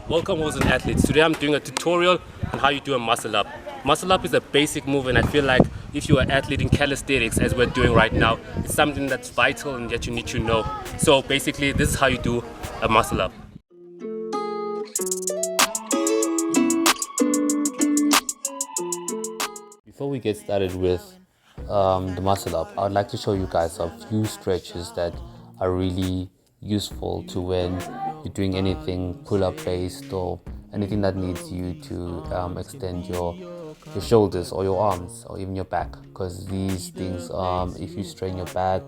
Welcome hoes and athletes. Today I'm doing a tutorial on how you do a muscle up. Muscle up is a basic move, and I feel like if you're an athlete in calisthenics, as we're doing right now, it's something that's vital and that you need to know. So basically this is how you do a muscle up. Before we get started with the muscle up, I would like to show you guys a few stretches that are really useful to when you're doing anything pull-up based or anything that needs you to extend your shoulders or your arms or even your back, because these things, if you strain your back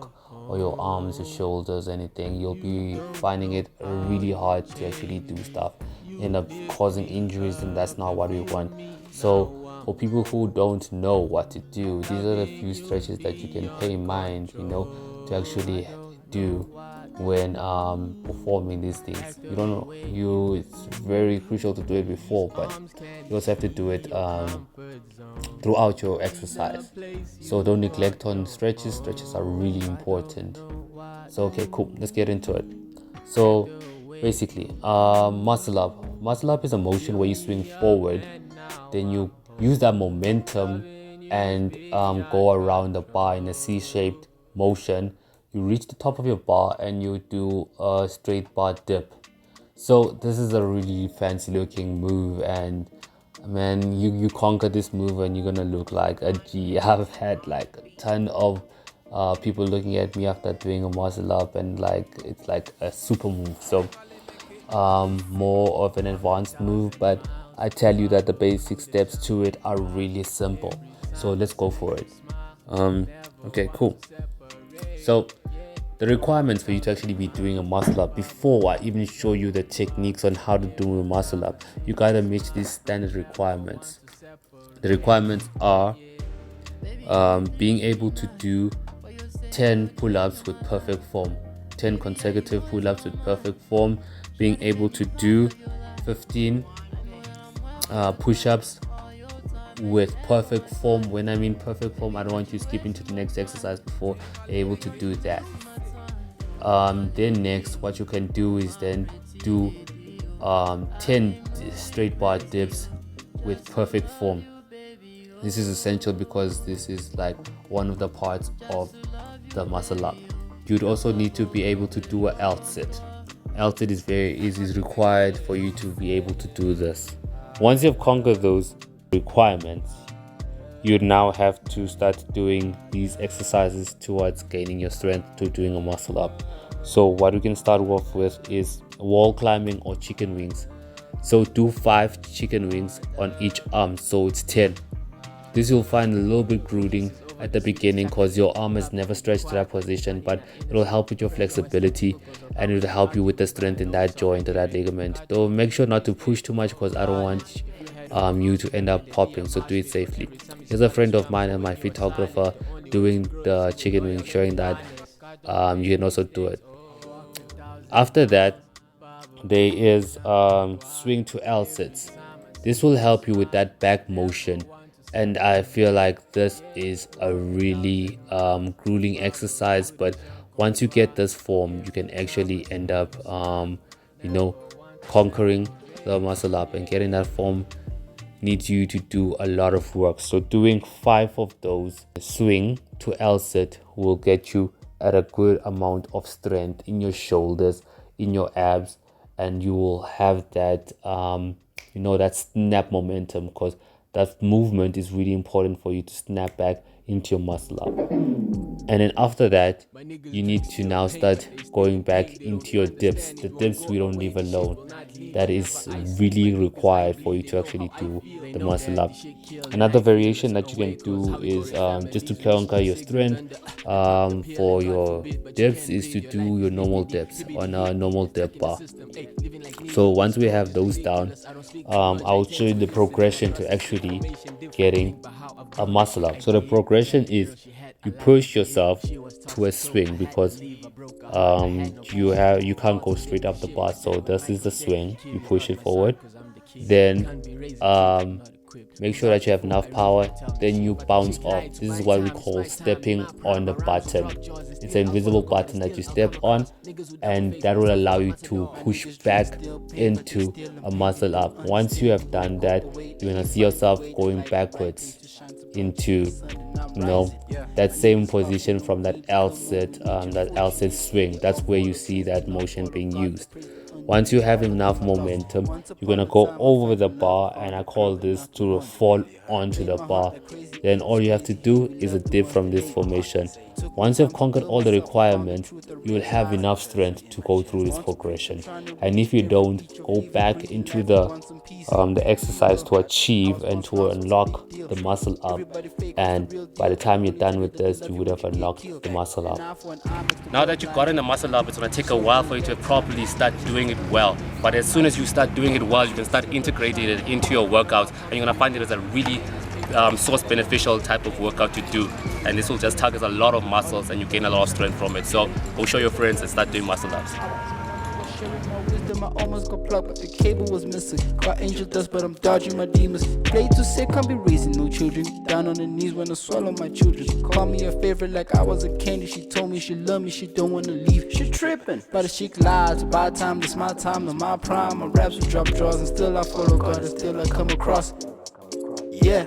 or your arms, your shoulders, anything, you'll be finding it really hard to actually do stuff, end up causing injuries, and that's not what we want. So for people who don't know what to do, these are the few stretches that you can pay in mind, to actually do when performing these things. It's very crucial to do it before, but you also have to do it throughout your exercise. So don't neglect on stretches. Stretches are really important. So okay, cool, let's get into it. So basically, muscle up is a motion where you swing forward, then you use that momentum and go around the bar in a C-shaped motion. You reach the top of your bar and you do a straight bar dip. So this is a really fancy looking move, and man, you conquer this move and you're gonna look like a G. I've had like a ton of people looking at me after doing a muscle up, and it's like a super move. So more of an advanced move, but I tell you that the basic steps to it are really simple. So let's go for it. Okay, cool. So the requirements for you to actually be doing a muscle up, before I even show you the techniques on how to do a muscle up, you gotta meet these standard requirements. The requirements are being able to do 10 pull-ups with perfect form, 10 consecutive pull-ups with perfect form, being able to do 15 push-ups with perfect form. When I mean perfect form, I don't want you skipping to the next exercise before you're able to do that. Then next, what you can do is then do 10 straight bar dips with perfect form. This is essential because this is like one of the parts of the muscle up. You'd also need to be able to do an L sit. L sit is required for you to be able to do this. Once you've conquered those requirements, you now have to start doing these exercises towards gaining your strength to doing a muscle up. So what we can start off with is wall climbing or chicken wings. So do 5 chicken wings on each arm, so it's 10. This you'll find a little bit grueling at the beginning because your arm is never stretched to that position, but it'll help with your flexibility and it'll help you with the strength in that joint or that ligament. Though make sure not to push too much because I don't want you to end up popping, so do it safely. Here's a friend of mine and my photographer doing the chicken wing, showing that you can also do it. After that, there is swing to L sits. This will help you with that back motion, and I feel like this is a really grueling exercise, but once you get this form, you can actually end up conquering the muscle up. And getting that form needs you to do a lot of work. So doing 5 of those swing to L sit will get you at a good amount of strength in your shoulders, in your abs, and you will have that that snap momentum, because that movement is really important for you to snap back into your muscle up. And then after that, you need to now start going back into your dips. The dips we don't leave alone. That is really required for you to actually do the muscle up. Another variation that you can do is just to conquer your strength for your dips is to do your normal dips on a normal dip bar. So once we have those down, I'll show you the progression to actually getting a muscle up. So the progression is you push yourself to a swing, because you can't go straight up the bar. So this is the swing. You push it forward, then make sure that you have enough power, then you bounce off. This is what we call stepping on the button. It's an invisible button that you step on, and that will allow you to push back into a muscle up. Once you have done that, you're gonna see yourself going backwards into, that same position from that L sit, swing. That's where you see that motion being used. Once you have enough momentum, you're going to go over the bar, and I call this to fall onto the bar. Then all you have to do is a dip from this formation. Once you've conquered all the requirements, you will have enough strength to go through this progression. And if you don't, go back into the exercise to achieve and to unlock the muscle up. And by the time you're done with this, you would have unlocked the muscle up. Now that you've gotten the muscle up, it's going to take a while for you to properly start doing it well. But as soon as you start doing it well, you can start integrating it into your workouts, and you're going to find it as a really source beneficial type of workout to do. And this will just target a lot of muscles, and you gain a lot of strength from it. So go show your friends and start doing muscle ups. I almost got plugged, but the cable was missing. Got angel dust, but I'm dodging my demons. Play too sick, can't be raising no children. Down on the knees when I swallow my children. Call me a favorite like I was a candy. She told me she love me, she don't wanna leave. She tripping, but she lies. By the time it's my time, in my prime, my raps will drop draws, and still I follow God, and still I come across. Yeah.